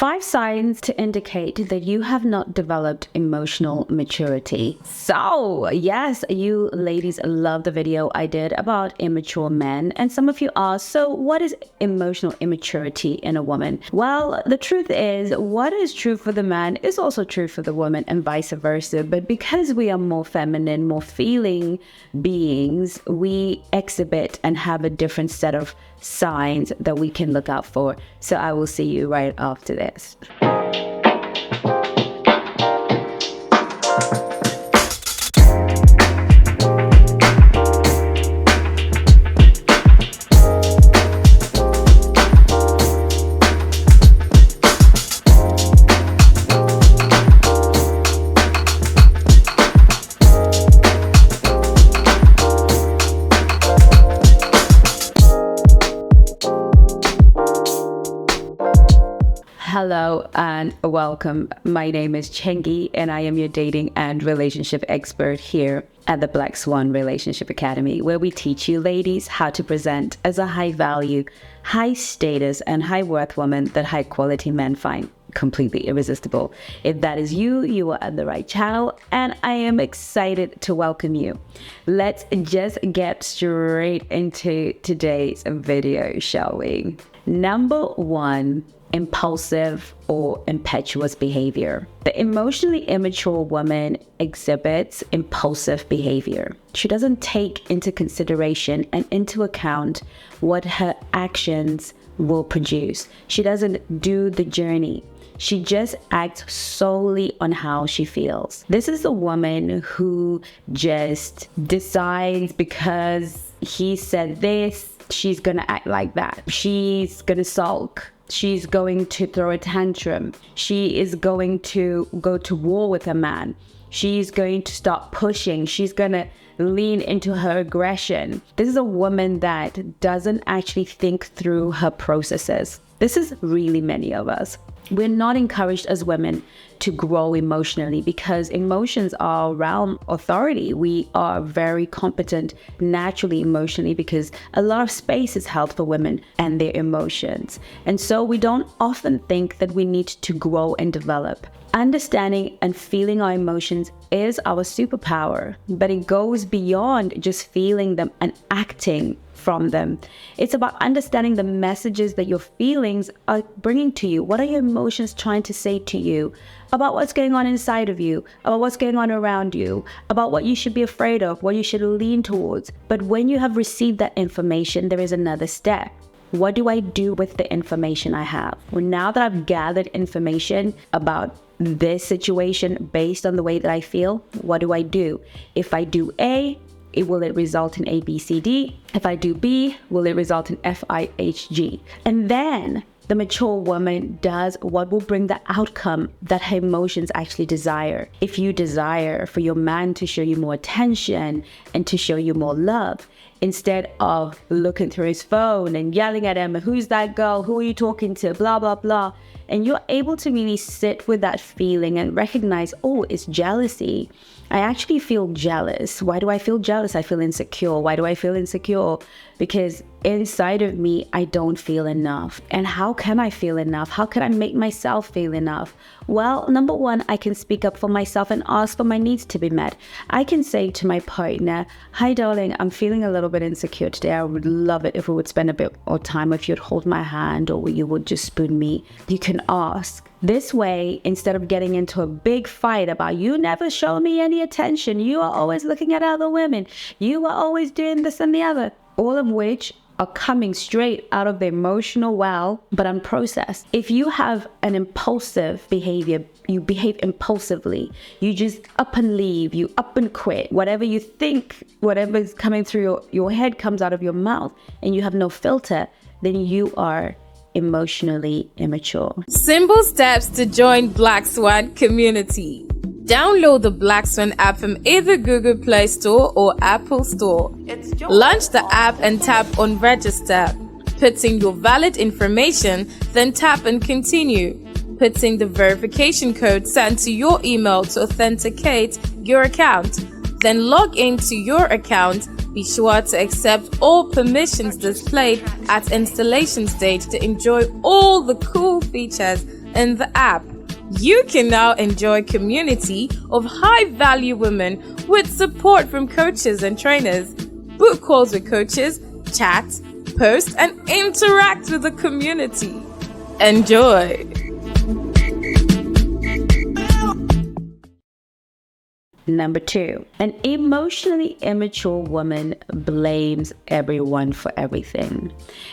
5 signs to indicate that you have not developed emotional maturity. So, yes, you ladies love the video I did about immature men. And some of you ask, so what is emotional immaturity in a woman? Well, the truth is, what is true for the man is also true for the woman and vice versa. But because we are more feminine, more feeling beings, we exhibit and have a different set of signs that we can look out for. So I will see you right after this. Hello and welcome. My name is Chengi and I am your dating and relationship expert here at the Black Swan Relationship Academy, where we teach you ladies how to present as a high value, high status and high worth woman that high quality men find completely irresistible. If that is you, you are at the right channel and I am excited to welcome you. Let's just get straight into today's video, shall we? Number 1. Impulsive or impetuous behavior. The emotionally immature woman exhibits impulsive behavior. She doesn't take into consideration and into account what her actions will produce. She doesn't do the journey. She just acts solely on how she feels. This is a woman who just decides because he said this, she's gonna act like that. She's gonna sulk. She's going to throw a tantrum. She is going to go to war with a man. She's going to start pushing. She's going to lean into her aggression. This is a woman that doesn't actually think through her processes. This is really many of us. We're not encouraged as women to grow emotionally because emotions are realm authority. We are very competent naturally emotionally because a lot of space is held for women and their emotions. And so we don't often think that we need to grow and develop. Understanding and feeling our emotions is our superpower, but it goes beyond just feeling them and acting from them. It's about understanding the messages that your feelings are bringing to you. What are your emotions trying to say to you about what's going on inside of you, about what's going on around you, about what you should be afraid of, what you should lean towards. But when you have received that information, there is another step. What do I do with the information I have? Well, now that I've gathered information about this situation based on the way that I feel, what do I do? If I do A, will it result in A, B, C, D? If I do B, will it result in F, I, H, G? And then the mature woman does what will bring the outcome that her emotions actually desire. If you desire for your man to show you more attention and to show you more love, instead of looking through his phone and yelling at him, who's that girl? Who are you talking to? Blah, blah, blah. And you're able to really sit with that feeling and recognize, oh, it's jealousy. I actually feel jealous. Why do I feel jealous? I feel insecure. Why do I feel insecure? Because inside of me, I don't feel enough. And how can I feel enough? How can I make myself feel enough? Well, number 1, I can speak up for myself and ask for my needs to be met. I can say to my partner, hi, darling, I'm feeling a little bit insecure today. I would love it if we would spend a bit more time, if you'd hold my hand or you would just spoon me. You can ask. This way, instead of getting into a big fight about you never show me any attention, you are always looking at other women, you are always doing this and the other, all of which are coming straight out of the emotional well, but unprocessed. If you have an impulsive behavior, you behave impulsively, you just up and leave, you up and quit, whatever you think, whatever is coming through your head comes out of your mouth, and you have no filter, then you are emotionally immature. Simple steps to join Black Swan community. Download the Black Swan app from either Google Play Store or Apple Store. Launch the app and tap on register. Put in your valid information, then tap on continue. Put in the verification code sent to your email to authenticate your account. Then log into your account. Be sure to accept all permissions displayed at installation stage to enjoy all the cool features In the app, you can now enjoy a community of high-value women with support from coaches and trainers. Book calls with coaches, chat, post, and interact with the community. Enjoy! Number 2, an emotionally immature woman blames everyone for everything.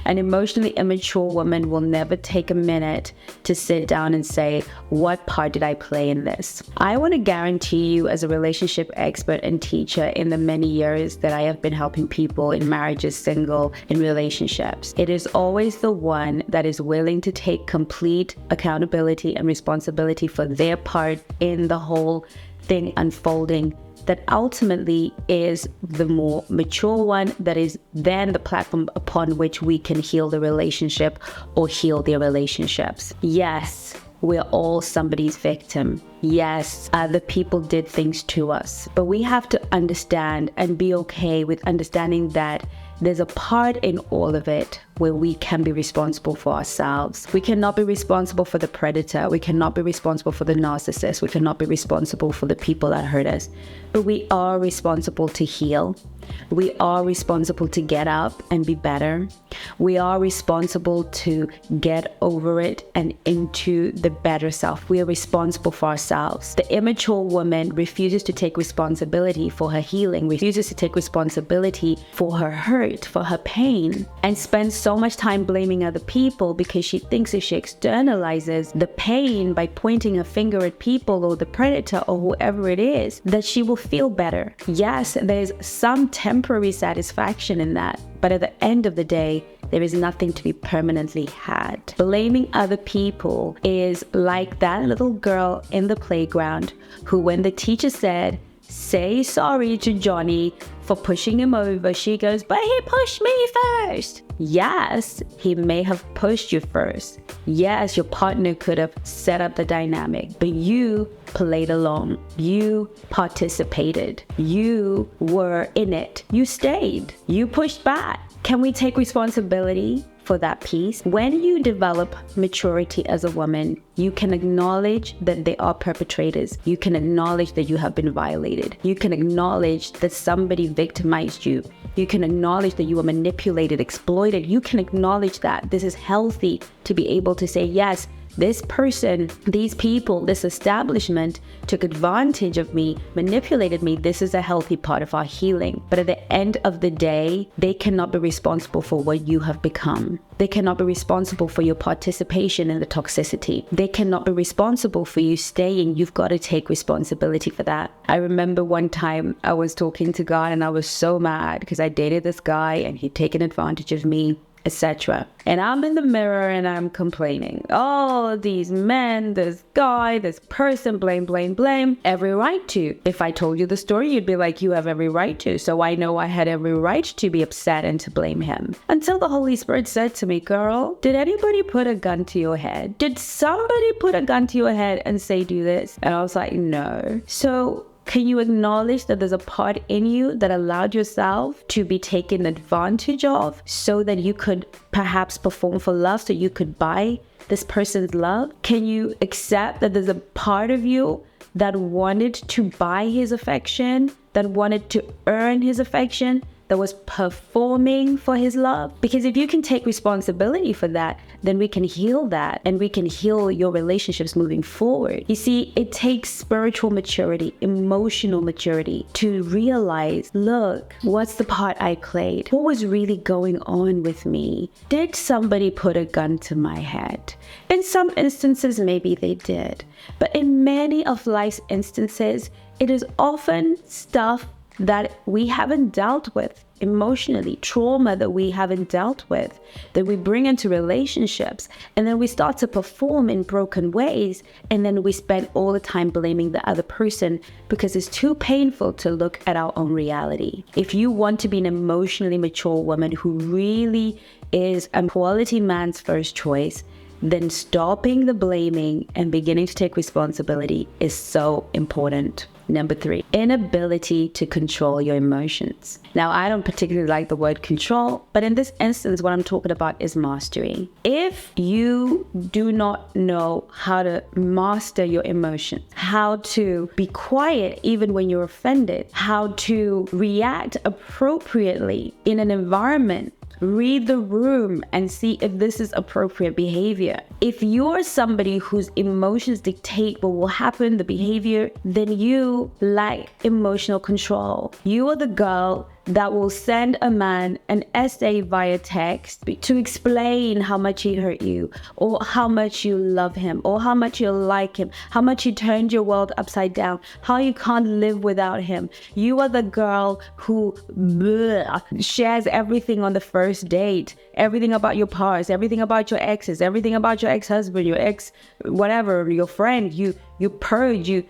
An emotionally immature woman will never take a minute to sit down and say, what part did I play in this? I want to guarantee you, as a relationship expert and teacher in the many years that I have been helping people in marriages, single, in relationships, it is always the one that is willing to take complete accountability and responsibility for their part in the whole thing unfolding that ultimately is the more mature one, that is then the platform upon which we can heal the relationship or heal their relationships. Yes, we're all somebody's victim. Yes, other people did things to us, but we have to understand and be okay with understanding that there's a part in all of it where we can be responsible for ourselves. We cannot be responsible for the predator. We cannot be responsible for the narcissist. We cannot be responsible for the people that hurt us. But we are responsible to heal. We are responsible to get up and be better. We are responsible to get over it and into the better self. We are responsible for ourselves. The immature woman refuses to take responsibility for her healing, refuses to take responsibility for her hurt, for her pain, and spends so much time blaming other people because she thinks if she externalizes the pain by pointing her finger at people or the predator or whoever it is, that she will feel better. Yes, there's some temporary satisfaction in that, but at the end of the day, there is nothing to be permanently had. Blaming other people is like that little girl in the playground who, when the teacher said, say sorry to Johnny for pushing him over, she goes, but he pushed me first. Yes, he may have pushed you first. Yes, your partner could have set up the dynamic, but you played along. You participated. You were in it. You stayed. You pushed back. Can we take responsibility for that piece? When you develop maturity as a woman, you can acknowledge that they are perpetrators. You can acknowledge that you have been violated. You can acknowledge that somebody victimized you. You can acknowledge that you were manipulated, exploited. You can acknowledge that. This is healthy to be able to say, yes, this person, these people, this establishment took advantage of me, manipulated me. This is a healthy part of our healing. But at the end of the day, they cannot be responsible for what you have become. They cannot be responsible for your participation in the toxicity. They cannot be responsible for you staying. You've got to take responsibility for that. I remember one time I was talking to God and I was so mad because I dated this guy and he'd taken advantage of me, etc. And I'm in the mirror and I'm complaining. Oh, these men, this guy, this person, blame, blame, blame. Every right to. If I told you the story, you'd be like, you have every right to. So I know I had every right to be upset and to blame him. Until the Holy Spirit said to me, girl, did anybody put a gun to your head? Did somebody put a gun to your head and say, do this? And I was like, no. So can you acknowledge that there's a part in you that allowed yourself to be taken advantage of so that you could perhaps perform for love, so you could buy this person's love? Can you accept that there's a part of you that wanted to buy his affection, that wanted to earn his affection, that was performing for his love? Because if you can take responsibility for that, then we can heal that and we can heal your relationships moving forward. You see, it takes spiritual maturity, emotional maturity to realize, look, what's the part I played? What was really going on with me? Did somebody put a gun to my head? In some instances, maybe they did. But in many of life's instances, it is often stuff that we haven't dealt with emotionally, trauma that we haven't dealt with, that we bring into relationships, and then we start to perform in broken ways, and then we spend all the time blaming the other person because it's too painful to look at our own reality. If you want to be an emotionally mature woman who really is a quality man's first choice, then stopping the blaming and beginning to take responsibility is so important. Number 3, inability to control your emotions. Now, I don't particularly like the word control, but in this instance, what I'm talking about is mastery. If you do not know how to master your emotions, how to be quiet even when you're offended, how to react appropriately in an environment, read the room and see if this is appropriate behavior. If you're somebody whose emotions dictate what will happen, the behavior, then you lack emotional control. You are the girl that will send a man an essay via text to explain how much he hurt you, or how much you love him, or how much you like him, how much he turned your world upside down, how you can't live without him. You are the girl who shares everything on the first date, everything about your past, everything about your exes, everything about your ex-husband, your ex, whatever, your friend. You purge, you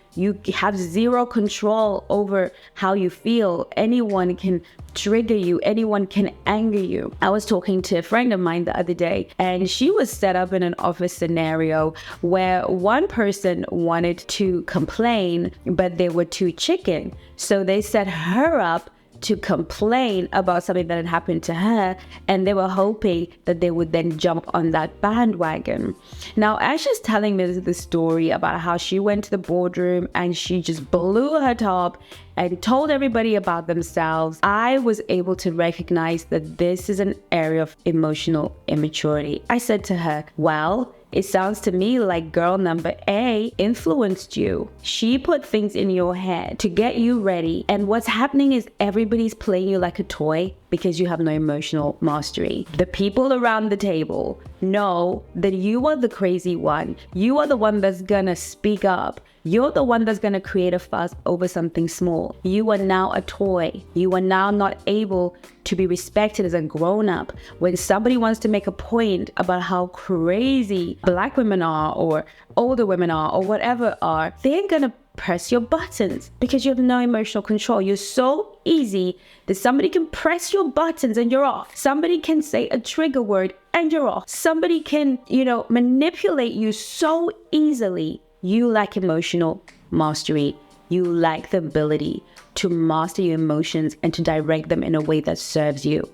have zero control over how you feel. Anyone can trigger you, anyone can anger you. I was talking to a friend of mine the other day, and she was set up in an office scenario where one person wanted to complain, but they were too chicken. So they set her up to complain about something that had happened to her, and they were hoping that they would then jump on that bandwagon. Now, as she's telling me the story about how she went to the boardroom and she just blew her top and told everybody about themselves, I was able to recognize that this is an area of emotional immaturity. I said to her, well, it sounds to me like girl number A influenced you. She put things in your head to get you ready. And what's happening is everybody's playing you like a toy because you have no emotional mastery. The people around the table know that you are the crazy one. You are the one that's gonna speak up. You're the one that's gonna create a fuss over something small. You are now a toy. You are now not able to be respected as a grown-up. When somebody wants to make a point about how crazy Black women are, or older women are, or whatever are, they're gonna press your buttons because you have no emotional control. You're so easy that somebody can press your buttons and you're off. Somebody can say a trigger word and you're off. Somebody can, manipulate you so easily. You lack emotional mastery. You lack the ability to master your emotions and to direct them in a way that serves you.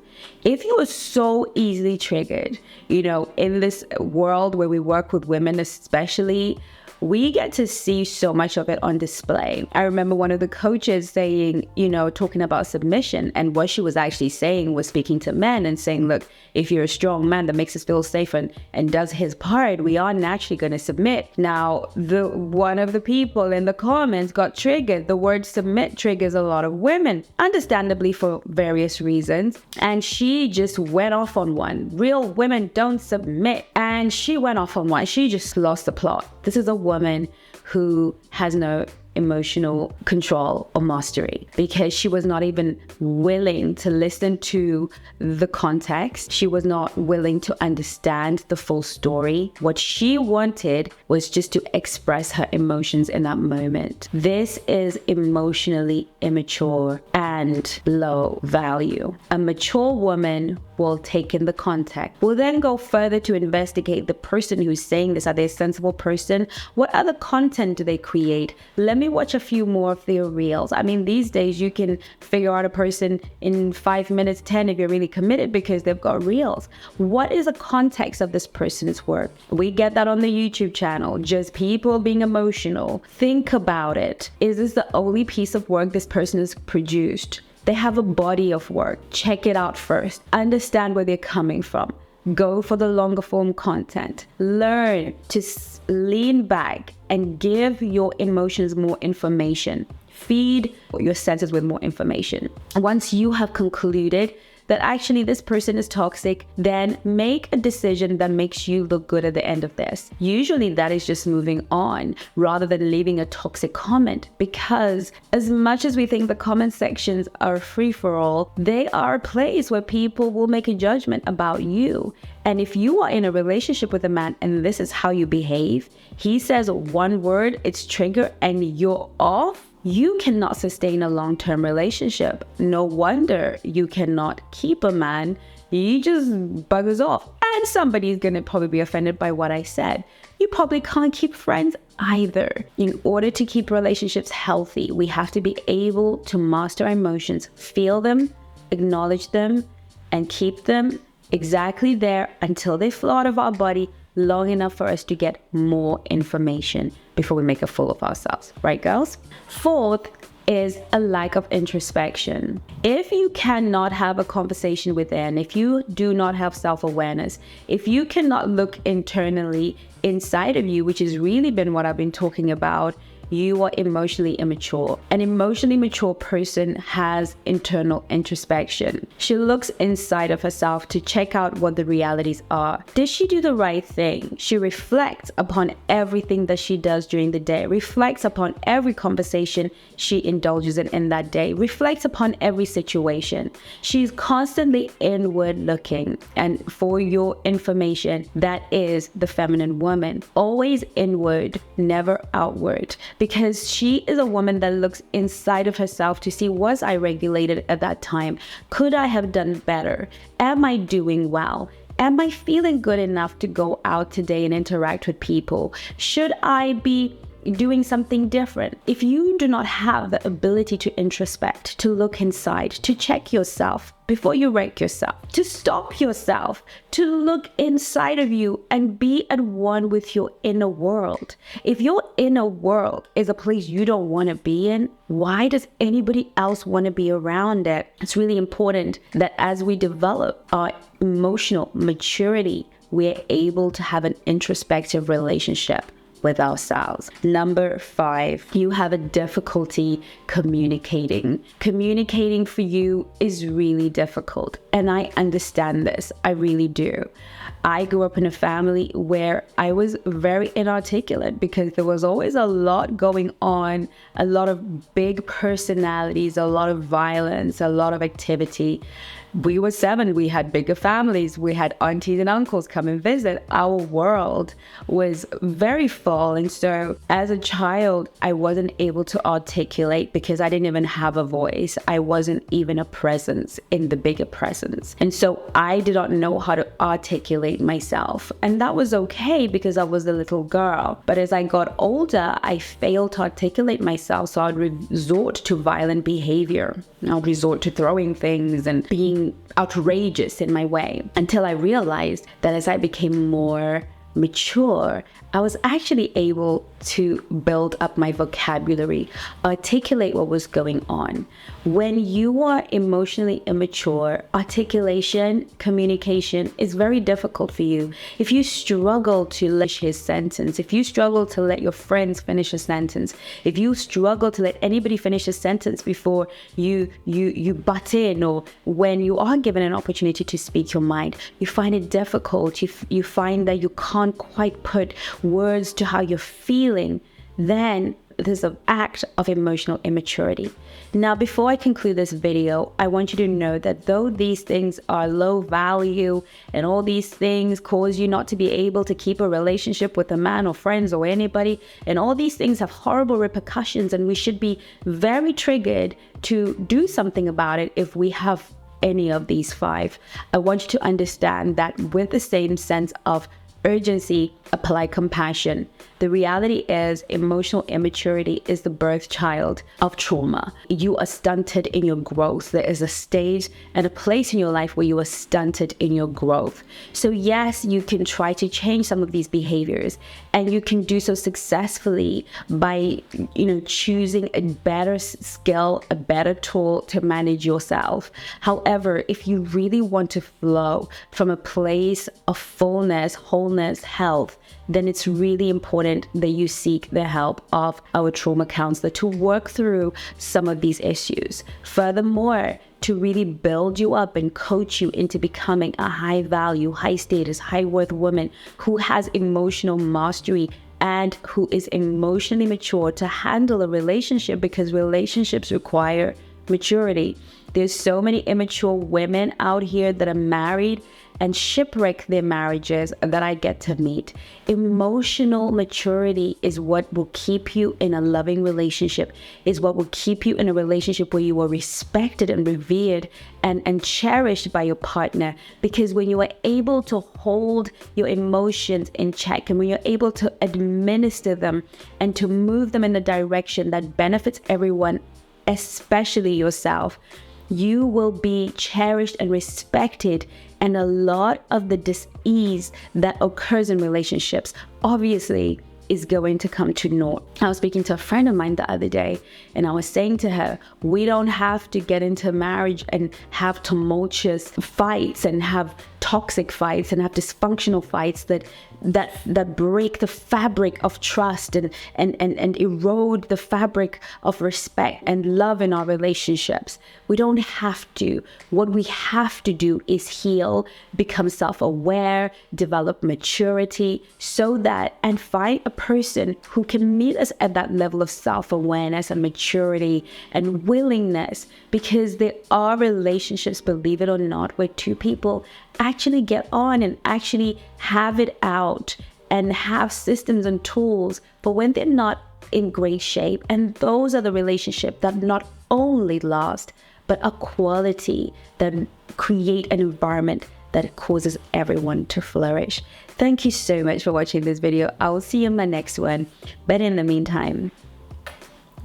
If you are so easily triggered, in this world where we work with women especially, we get to see so much of it on display. I remember one of the coaches saying, talking about submission, and what she was actually saying was speaking to men and saying, look, if you're a strong man that makes us feel safe and does his part, we are naturally going to submit. Now, one of the people in the comments got triggered. The word submit triggers a lot of women, understandably for various reasons. And she just went off on one. Real women don't submit. And she went off on one. She just lost the plot. This is a woman who has no emotional control or mastery because she was not even willing to listen to the context. She was not willing to understand the full story. What she wanted was just to express her emotions in that moment. This is emotionally immature and low value. A mature woman will take in the context, will then go further to investigate the person who's saying this. Are they a sensible person? What other content do they create? Let me watch a few more of their reels. I mean, these days you can figure out a person in 5 minutes, 10 if you're really committed because they've got reels. What is the context of this person's work? We get that on the YouTube channel, just people being emotional. Think about it. Is this the only piece of work this person has produced? They have a body of work. Check it out first. Understand where they're coming from. Go for the longer form content. Learn to lean back and give your emotions more information. Feed your senses with more information. Once you have concluded that actually this person is toxic, then make a decision that makes you look good at the end of this. Usually that is just moving on rather than leaving a toxic comment, because as much as we think the comment sections are free for all, they are a place where people will make a judgment about you. And if you are in a relationship with a man and this is how you behave, he says one word, it's trigger, and you're off, you cannot sustain a long-term relationship. No wonder you cannot keep a man. He just buggers off. And somebody's going to probably be offended by what I said. you probably can't keep friends either. In order to keep relationships healthy, we have to be able to master our emotions, feel them, acknowledge them, and keep them exactly there until they flow out of our body long enough for us to get more information before we make a fool of ourselves. Right, girls? Fourth is a lack of introspection. If you cannot have a conversation within, if you do not have self-awareness, if you cannot look internally inside of you, which has really been what I've been talking about, you are emotionally immature. An emotionally mature person has internal introspection. She looks inside of herself to check out what the realities are. Did she do the right thing? She reflects upon everything that she does during the day, reflects upon every conversation she indulges in that day, reflects upon every situation. She's constantly inward looking. And for your information, that is the feminine woman. Always inward, never outward. Because she is a woman that looks inside of herself to see, was I regulated at that time? Could I have done better? Am I doing well? Am I feeling good enough to go out today and interact with people? Should I be doing something different? If you do not have the ability to introspect, to look inside, to check yourself before you wreck yourself, to stop yourself, to look inside of you and be at one with your inner world. If your inner world is a place you don't want to be in, why does anybody else want to be around it? It's really important that as we develop our emotional maturity, we're able to have an introspective relationship with ourselves. Number 5, you have a difficulty communicating. Communicating for you is really difficult, and I understand this. I really do. I grew up in a family where I was very inarticulate because there was always a lot going on, a lot of big personalities, a lot of violence, a lot of activity. We were 7, we had bigger families, we had aunties and uncles come and visit. Our world was very full. And so as a child, I wasn't able to articulate because I didn't even have a voice. I wasn't even a presence in the bigger presence. And so I did not know how to articulate myself. And that was okay because I was a little girl. But as I got older, I failed to articulate myself. So I'd resort to violent behavior. I'd resort to throwing things and being outrageous in my way, until I realized that as I became more mature, I was actually able to build up my vocabulary, articulate what was going on. When you are emotionally immature, articulation, communication is very difficult for you. If you struggle to let his sentence, if you struggle to let your friends finish a sentence, if you struggle to let anybody finish a sentence before you butt in, or when you are given an opportunity to speak your mind, you find it difficult, you find that you can't quite put words to how you're feeling, then there's an act of emotional immaturity. Now, before I conclude this video, I want you to know that though these things are low value and all these things cause you not to be able to keep a relationship with a man or friends or anybody, and all these things have horrible repercussions, and we should be very triggered to do something about it if we have any of these 5. I want you to understand that with the same sense of urgency, apply compassion. The reality is emotional immaturity is the birth child of trauma. You are stunted in your growth. There is a stage and a place in your life where you are stunted in your growth. So yes, you can try to change some of these behaviors, and you can do so successfully by, choosing a better skill, a better tool to manage yourself. However, if you really want to flow from a place of fullness, wholeness, health, then it's really important that you seek the help of our trauma counselor to work through some of these issues. Furthermore, to really build you up and coach you into becoming a high value, high status, high worth woman who has emotional mastery and who is emotionally mature to handle a relationship, because relationships require maturity. There's so many immature women out here that are married and shipwreck their marriages that I get to meet. Emotional maturity is what will keep you in a loving relationship, is what will keep you in a relationship where you are respected and revered and cherished by your partner. Because when you are able to hold your emotions in check, and when you're able to administer them and to move them in a direction that benefits everyone, especially yourself, you will be cherished and respected, and a lot of the dis-ease that occurs in relationships obviously is going to come to naught. I was speaking to a friend of mine the other day, and I was saying to her, we don't have to get into marriage and have tumultuous fights and have toxic fights and have dysfunctional fights that break the fabric of trust and erode the fabric of respect and love in our relationships. We don't have to. What we have to do is heal, become self-aware, develop maturity, so that, and find a person who can meet us at that level of self-awareness and maturity and willingness. Because there are relationships, believe it or not, where two people actually get on and actually have it out and have systems and tools for when they're not in great shape. And those are the relationships that not only last, but a quality that create an environment that causes everyone to flourish. Thank you so much for watching this video. I will see you in my next one. But in the meantime,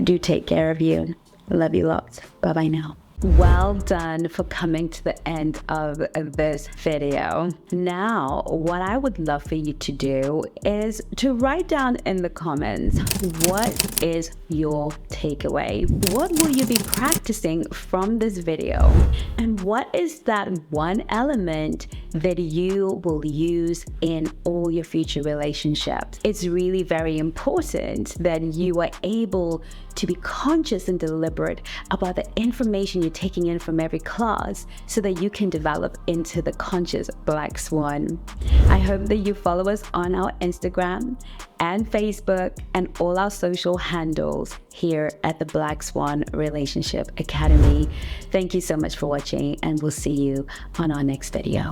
do take care of you. Love you lots. Bye-bye now. Well done for coming to the end of this video. Now, what I would love for you to do is to write down in the comments, what is your takeaway? What will you be practicing from this video? And what is that one element that you will use in all your future relationships? It's really very important that you are able to be conscious and deliberate about the information you're taking in from every class, so that you can develop into the conscious Black Swan. I hope that you follow us on our Instagram and Facebook and all our social handles here at the Black Swan Relationship Academy. Thank you so much for watching, and we'll see you on our next video.